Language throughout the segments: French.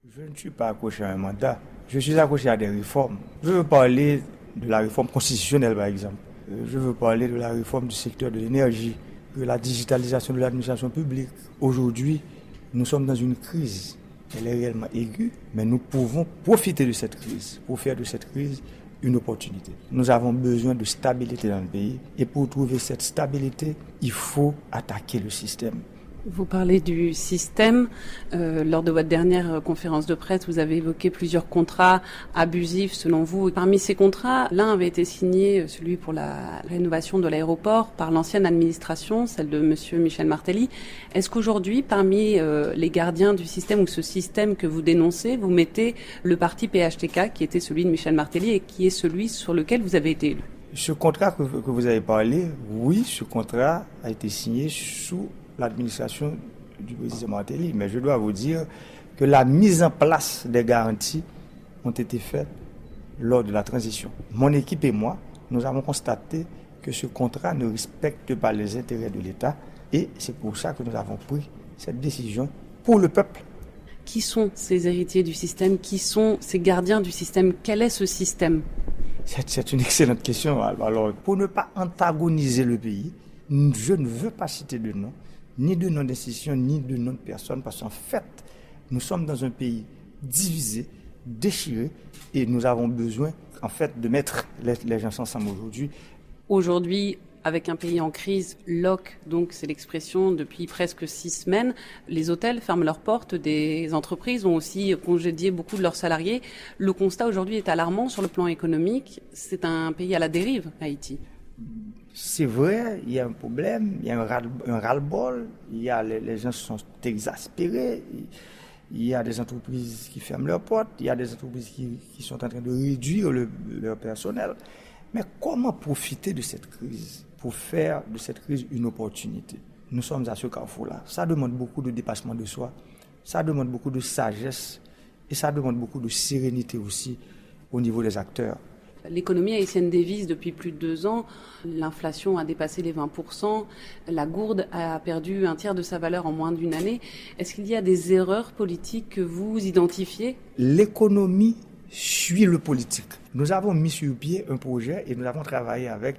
Je ne suis pas accroché à un mandat, je suis accroché à des réformes. Je veux parler de la réforme constitutionnelle par exemple. Je veux parler de la réforme du secteur de l'énergie, de la digitalisation de l'administration publique. Aujourd'hui, nous sommes dans une crise. Elle est réellement aiguë, mais nous pouvons profiter de cette crise pour faire de cette crise une opportunité. Nous avons besoin de stabilité dans le pays et pour trouver cette stabilité, il faut attaquer le système. Vous parlez du système. Lors de votre dernière conférence de presse, vous avez évoqué plusieurs contrats abusifs selon vous. Parmi ces contrats, l'un avait été signé, celui pour la rénovation de l'aéroport, par l'ancienne administration, celle de monsieur Michel Martelly. Est-ce qu'aujourd'hui, parmi les gardiens du système ou ce système que vous dénoncez, vous mettez le parti PHTK, qui était celui de Michel Martelly et qui est celui sur lequel vous avez été élu? Ce contrat que vous avez parlé, oui, ce contrat a été signé sous l'administration du président Martelly. Mais je dois vous dire que la mise en place des garanties ont été faites lors de la transition. Mon équipe et moi, nous avons constaté que ce contrat ne respecte pas les intérêts de l'État et c'est pour ça que nous avons pris cette décision pour le peuple. Qui sont ces héritiers du système? Qui sont ces gardiens du système? Quel est ce système? C'est une excellente question. Alors, pour ne pas antagoniser le pays, je ne veux pas citer de nom, ni de nom d'institution, ni de nom de personne, parce qu'en fait, nous sommes dans un pays divisé, déchiré, et nous avons besoin, en fait, de mettre les gens ensemble aujourd'hui. Aujourd'hui, avec un pays en crise, lock, donc c'est l'expression depuis presque 6 semaines, les hôtels ferment leurs portes, des entreprises ont aussi congédié beaucoup de leurs salariés. Le constat aujourd'hui est alarmant sur le plan économique. C'est un pays à la dérive, Haïti. C'est vrai, il y a un problème, il y a un ras-le-bol, les gens sont exaspérés, il y a des entreprises qui ferment leurs portes, il y a des entreprises qui sont en train de réduire leur personnel. Mais comment profiter de cette crise pour faire de cette crise une opportunité? Nous sommes à ce carrefour-là. Ça demande beaucoup de dépassement de soi, ça demande beaucoup de sagesse et ça demande beaucoup de sérénité aussi au niveau des acteurs. L'économie haïtienne dévisse depuis plus de 2 ans. L'inflation a dépassé les 20%. La gourde a perdu un tiers de sa valeur en moins d'1 année. Est-ce qu'il y a des erreurs politiques que vous identifiez? L'économie suit le politique. Nous avons mis sur pied un projet et nous avons travaillé avec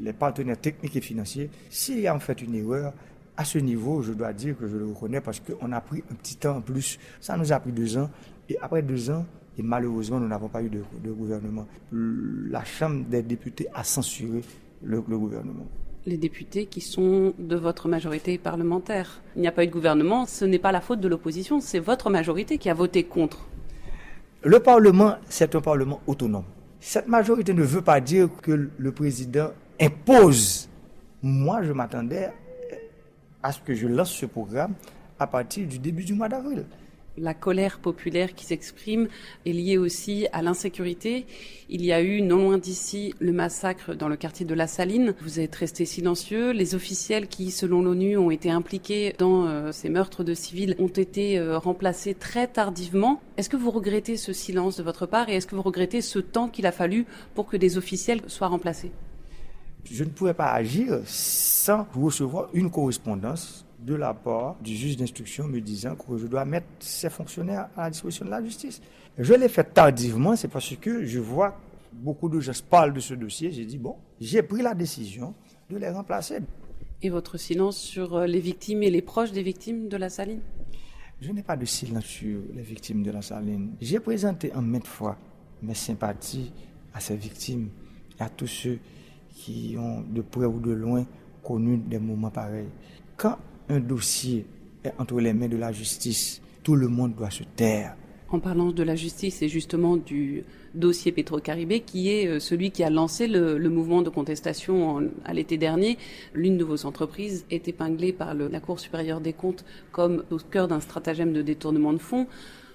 les partenaires techniques et financiers. S'il y a en fait une erreur, à ce niveau, je dois dire que je le reconnais parce qu'on a pris un petit temps en plus. Ça nous a pris 2 ans. Et après 2 ans, et malheureusement, nous n'avons pas eu de gouvernement. La Chambre des députés a censuré le gouvernement. Les députés qui sont de votre majorité parlementaire. Il n'y a pas eu de gouvernement, ce n'est pas la faute de l'opposition, c'est votre majorité qui a voté contre. Le Parlement, c'est un Parlement autonome. Cette majorité ne veut pas dire que le président impose. Moi, je m'attendais à ce que je lance ce programme à partir du début du mois d'avril. La colère populaire qui s'exprime est liée aussi à l'insécurité. Il y a eu, non loin d'ici, le massacre dans le quartier de La Saline. Vous êtes resté silencieux. Les officiels qui, selon l'ONU, ont été impliqués dans ces meurtres de civils ont été remplacés très tardivement. Est-ce que vous regrettez ce silence de votre part et est-ce que vous regrettez ce temps qu'il a fallu pour que des officiels soient remplacés? Je ne pouvais pas agir sans recevoir une correspondance de la part du juge d'instruction me disant que je dois mettre ces fonctionnaires à la disposition de la justice. Je l'ai fait tardivement, c'est parce que je vois beaucoup de gens parlent de ce dossier. J'ai dit, bon, j'ai pris la décision de les remplacer. Et votre silence sur les victimes et les proches des victimes de La Saline? Je n'ai pas de silence sur les victimes de La Saline. J'ai présenté en maintes fois mes sympathies à ces victimes et à tous ceux qui ont de près ou de loin connu des moments pareils. Quand un dossier est entre les mains de la justice, tout le monde doit se taire. En parlant de la justice et justement du dossier Petro-Caribé, qui est celui qui a lancé le mouvement de contestation à l'été dernier, l'une de vos entreprises est épinglée par la Cour supérieure des comptes comme au cœur d'un stratagème de détournement de fonds.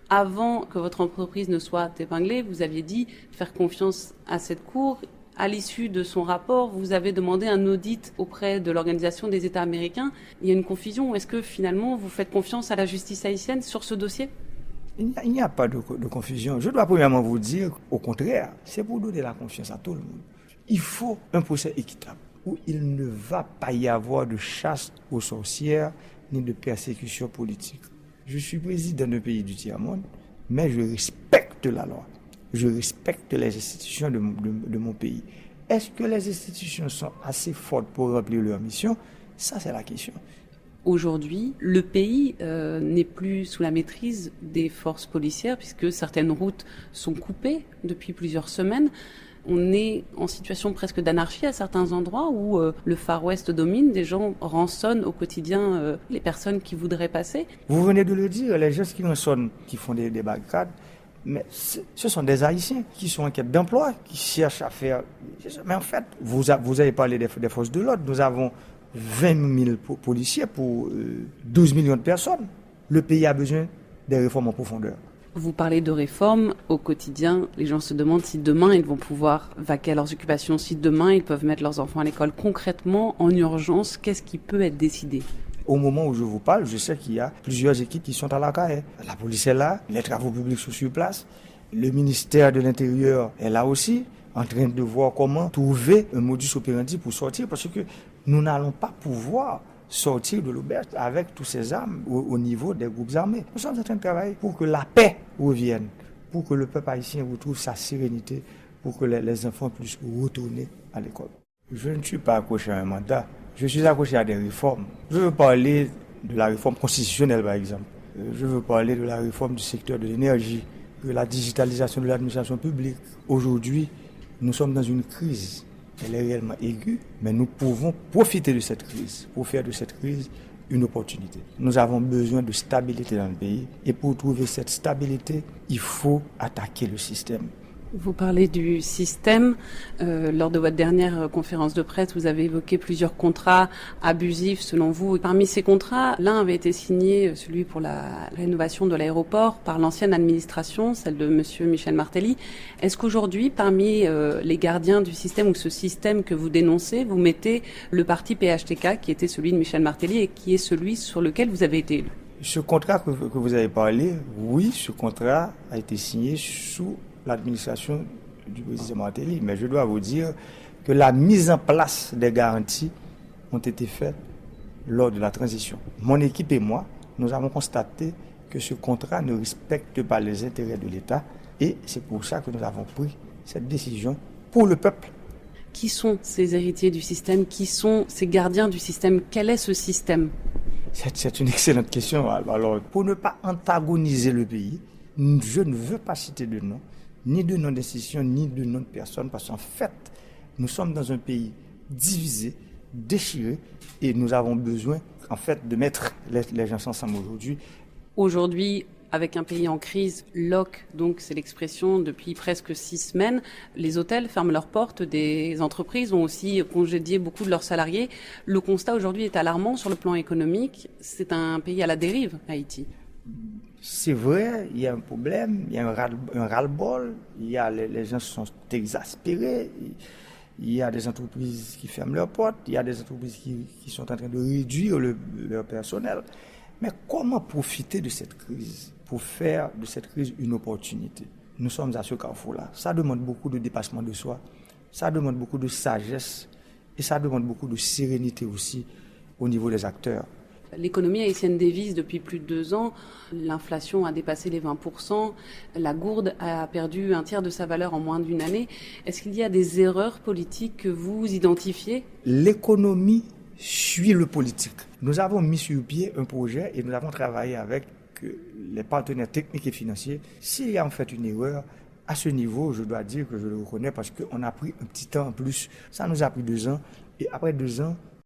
Avant que votre entreprise ne soit épinglée, vous aviez dit faire confiance à cette Cour. À l'issue de son rapport, vous avez demandé un audit auprès de l'Organisation des États américains. Il y a une confusion. Est-ce que finalement vous faites confiance à la justice haïtienne sur ce dossier? Il n'y a pas de confusion. Je dois premièrement vous dire, au contraire, c'est pour donner la confiance à tout le monde. Il faut un procès équitable où il ne va pas y avoir de chasse aux sorcières ni de persécution politique. Je suis président d'un pays du tiers-monde, mais je respecte la loi. Je respecte les institutions de mon pays. Est-ce que les institutions sont assez fortes pour remplir leur mission? Ça, c'est la question. Aujourd'hui, le pays n'est plus sous la maîtrise des forces policières puisque certaines routes sont coupées depuis plusieurs semaines. On est en situation presque d'anarchie à certains endroits où le Far West domine. Des gens rançonnent au quotidien les personnes qui voudraient passer. Vous venez de le dire, les gens qui rançonnent, qui font des barricades, mais ce sont des Haïtiens qui sont en quête d'emploi, qui cherchent à faire... Mais en fait, vous avez parlé des forces de l'ordre. Nous avons 20 000 policiers pour 12 millions de personnes. Le pays a besoin des réformes en profondeur. Vous parlez de réformes au quotidien. Les gens se demandent si demain ils vont pouvoir vaquer à leurs occupations, si demain ils peuvent mettre leurs enfants à l'école. Concrètement, en urgence, qu'est-ce qui peut être décidé ? Au moment où je vous parle, je sais qu'il y a plusieurs équipes qui sont à la CAE. La police est là, les travaux publics sont sur place, le ministère de l'Intérieur est là aussi, en train de voir comment trouver un modus operandi pour sortir, parce que nous n'allons pas pouvoir sortir de l'auberge avec tous ces armes au niveau des groupes armés. Nous sommes en train de travailler pour que la paix revienne, pour que le peuple haïtien retrouve sa sérénité, pour que les enfants puissent retourner à l'école. Je ne suis pas accroché à un mandat, je suis accroché à des réformes. Je veux parler de la réforme constitutionnelle, par exemple. Je veux parler de la réforme du secteur de l'énergie, de la digitalisation de l'administration publique. Aujourd'hui, nous sommes dans une crise. Elle est réellement aiguë, mais nous pouvons profiter de cette crise pour faire de cette crise une opportunité. Nous avons besoin de stabilité dans le pays et pour trouver cette stabilité, il faut attaquer le système. Vous parlez du système. Lors de votre dernière conférence de presse, vous avez évoqué plusieurs contrats abusifs selon vous. Parmi ces contrats, l'un avait été signé, celui pour la rénovation de l'aéroport, par l'ancienne administration, celle de monsieur Michel Martelly. Est-ce qu'aujourd'hui, parmi les gardiens du système ou ce système que vous dénoncez, vous mettez le parti PHTK qui était celui de Michel Martelly et qui est celui sur lequel vous avez été élu? Ce contrat que vous avez parlé, oui, ce contrat a été signé sous l'administration du président Martelly, mais je dois vous dire que la mise en place des garanties ont été faites lors de la transition. Mon équipe et moi, nous avons constaté que ce contrat ne respecte pas les intérêts de l'État et c'est pour ça que nous avons pris cette décision pour le peuple. Qui sont ces héritiers du système? Qui sont ces gardiens du système? Quel est ce système? C'est une excellente question. Alors, pour ne pas antagoniser le pays, je ne veux pas citer de nom, ni de nom d'institution, ni de nom de personne, parce qu'en fait, nous sommes dans un pays divisé, déchiré, et nous avons besoin, en fait, de mettre les gens ensemble aujourd'hui. Aujourd'hui, avec un pays en crise, lock, donc c'est l'expression depuis presque 6 semaines, les hôtels ferment leurs portes, des entreprises ont aussi congédié beaucoup de leurs salariés. Le constat aujourd'hui est alarmant sur le plan économique. C'est un pays à la dérive, Haïti. C'est vrai, il y a un problème, il y a un ras-le-bol, les gens sont exaspérés, il y a des entreprises qui ferment leurs portes, il y a des entreprises qui sont en train de réduire leur personnel. Mais comment profiter de cette crise pour faire de cette crise une opportunité? Nous sommes à ce carrefour-là. Ça demande beaucoup de dépassement de soi, ça demande beaucoup de sagesse et ça demande beaucoup de sérénité aussi au niveau des acteurs. L'économie haïtienne dévisse depuis plus de 2 ans. L'inflation a dépassé les 20%. La gourde a perdu un tiers de sa valeur en moins d'1 année. Est-ce qu'il y a des erreurs politiques que vous identifiez? L'économie suit le politique. Nous avons mis sur pied un projet et nous avons travaillé avec les partenaires techniques et financiers. S'il y a en fait une erreur, à ce niveau, je dois dire que je le reconnais parce qu'on a pris un petit temps en plus. Ça nous a pris 2 ans et après 2 ans,